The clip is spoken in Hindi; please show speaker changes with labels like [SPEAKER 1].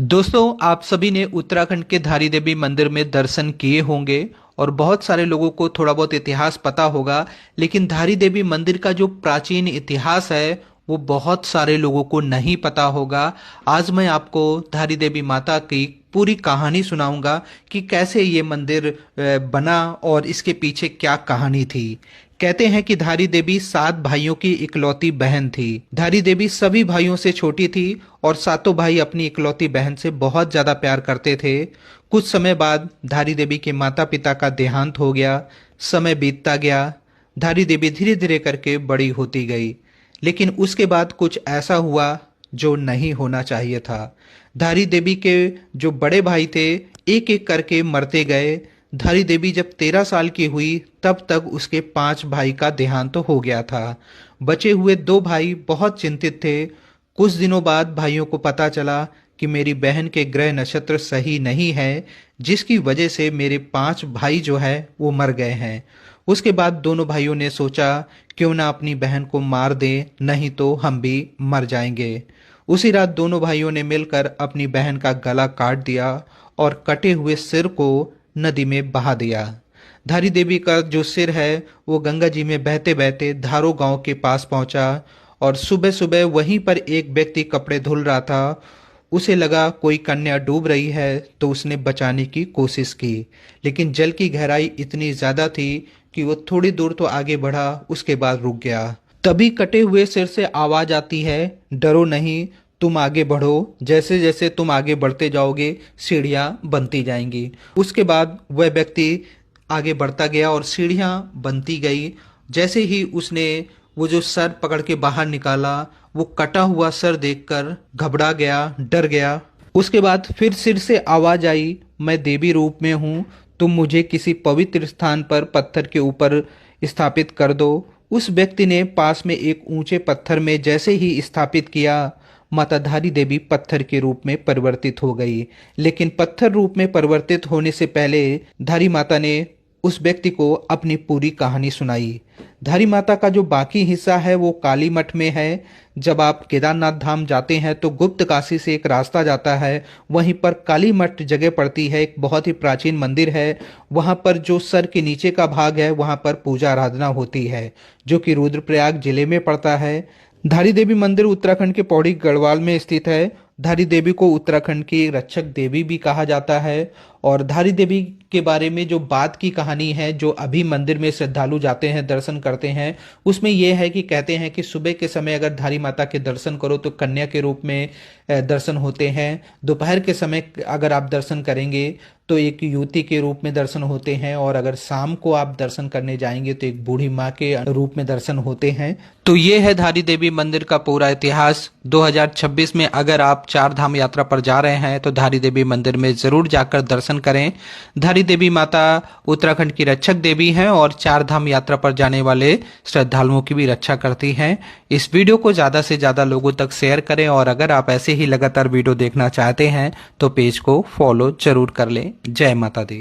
[SPEAKER 1] दोस्तों, आप सभी ने उत्तराखंड के धारी देवी मंदिर में दर्शन किए होंगे और बहुत सारे लोगों को थोड़ा बहुत इतिहास पता होगा। लेकिन धारी देवी मंदिर का जो प्राचीन इतिहास है वो बहुत सारे लोगों को नहीं पता होगा। आज मैं आपको धारी देवी माता की पूरी कहानी सुनाऊंगा कि कैसे ये मंदिर बना और इसके पीछे क्या कहानी थी। कहते हैं कि धारी देवी 7 भाइयों की इकलौती बहन थी। धारी देवी सभी भाइयों से छोटी थी और सातों भाई अपनी इकलौती बहन से बहुत ज्यादा प्यार करते थे। कुछ समय बाद धारी देवी के माता पिता का देहांत हो गया। समय बीतता गया। धारी देवी धीरे धीरे करके बड़ी होती गई, लेकिन उसके बाद कुछ ऐसा हुआ जो नहीं होना चाहिए था। धारी देवी के जो बड़े भाई थे एक एक करके मरते गए। धारी देवी जब 13 साल की हुई तब तक उसके 5 भाई का देहांत हो गया था। बचे हुए 2 भाई बहुत चिंतित थे। कुछ दिनों बाद भाइयों को पता चला कि मेरी बहन के ग्रह नक्षत्र सही नहीं है, जिसकी वजह से मेरे 5 भाई जो है वो मर गए हैं। उसके बाद दोनों भाइयों ने सोचा क्यों ना अपनी बहन को मार दें, नहीं तो हम भी मर जाएंगे। उसी रात दोनों भाइयों ने मिलकर अपनी बहन का गला काट दिया और कटे हुए सिर को नदी में बहा दिया। धारी देवी का जो सिर है वो गंगा जी में बहते बहते धारो गांव के पास पहुंचा और सुबह सुबह वहीं पर एक व्यक्ति कपड़े धुल रहा था। उसे लगा कोई कन्या डूब रही है तो उसने बचाने की कोशिश की, लेकिन जल की गहराई इतनी ज्यादा थी कि वो थोड़ी दूर तो आगे बढ़ा, उसके बाद रुक गया। तभी कटे हुए सिर से आवाज आती है, डरो नहीं, तुम आगे बढ़ो। जैसे जैसे तुम आगे बढ़ते जाओगे सीढ़ियां बनती जाएंगी। उसके बाद वह व्यक्ति आगे बढ़ता गया और सीढ़ियां बनती गई। जैसे ही उसने वो जो सर पकड़ के बाहर निकाला, वो कटा हुआ सर देखकर घबरा गया, डर गया। उसके बाद फिर सिर से आवाज आई, मैं देवी रूप में हूँ, तुम मुझे किसी पवित्र स्थान पर पत्थर के ऊपर स्थापित कर दो। उस व्यक्ति ने पास में एक ऊंचे पत्थर में जैसे ही स्थापित किया, माता धारी देवी पत्थर के रूप में परिवर्तित हो गई। लेकिन पत्थर रूप में परिवर्तित होने से पहले धारी माता ने उस व्यक्ति को अपनी पूरी कहानी सुनाई। धारी माता का जो बाकी हिस्सा है वो काली मठ में है। जब आप केदारनाथ धाम जाते हैं तो गुप्त काशी से एक रास्ता जाता है, वहीं पर काली मठ जगह पड़ती है। एक बहुत ही प्राचीन मंदिर है। वहां पर जो सर के नीचे का भाग है वहां पर पूजा आराधना होती है, जो कि रुद्रप्रयाग जिले में पड़ता है। धारी देवी मंदिर उत्तराखंड के पौड़ी गढ़वाल में स्थित है। धारी देवी को उत्तराखंड की रक्षक देवी भी कहा जाता है। और धारी देवी के बारे में जो बाद की कहानी है, जो अभी मंदिर में श्रद्धालु जाते हैं, दर्शन करते हैं, उसमें यह है कि कहते हैं कि सुबह के समय अगर धारी माता के दर्शन करो तो कन्या के रूप में दर्शन होते हैं। दोपहर के समय अगर आप दर्शन करेंगे तो एक युवती के रूप में दर्शन होते हैं, और अगर शाम को आप दर्शन करने जाएंगे तो एक बूढ़ी माँ के रूप में दर्शन होते हैं। तो ये है धारी देवी मंदिर का पूरा इतिहास। 2026 में अगर आप 4 धाम यात्रा पर जा रहे हैं तो धारी देवी मंदिर में जरूर जाकर दर्शन करें। धारी देवी माता उत्तराखंड की रक्षक देवी हैं और 4 धाम यात्रा पर जाने वाले श्रद्धालुओं की भी रक्षा करती हैं। इस वीडियो को ज्यादा से ज्यादा लोगों तक शेयर करें, और अगर आप ऐसे ही लगातार वीडियो देखना चाहते हैं तो पेज को फॉलो जरूर कर लें। जय माता दी।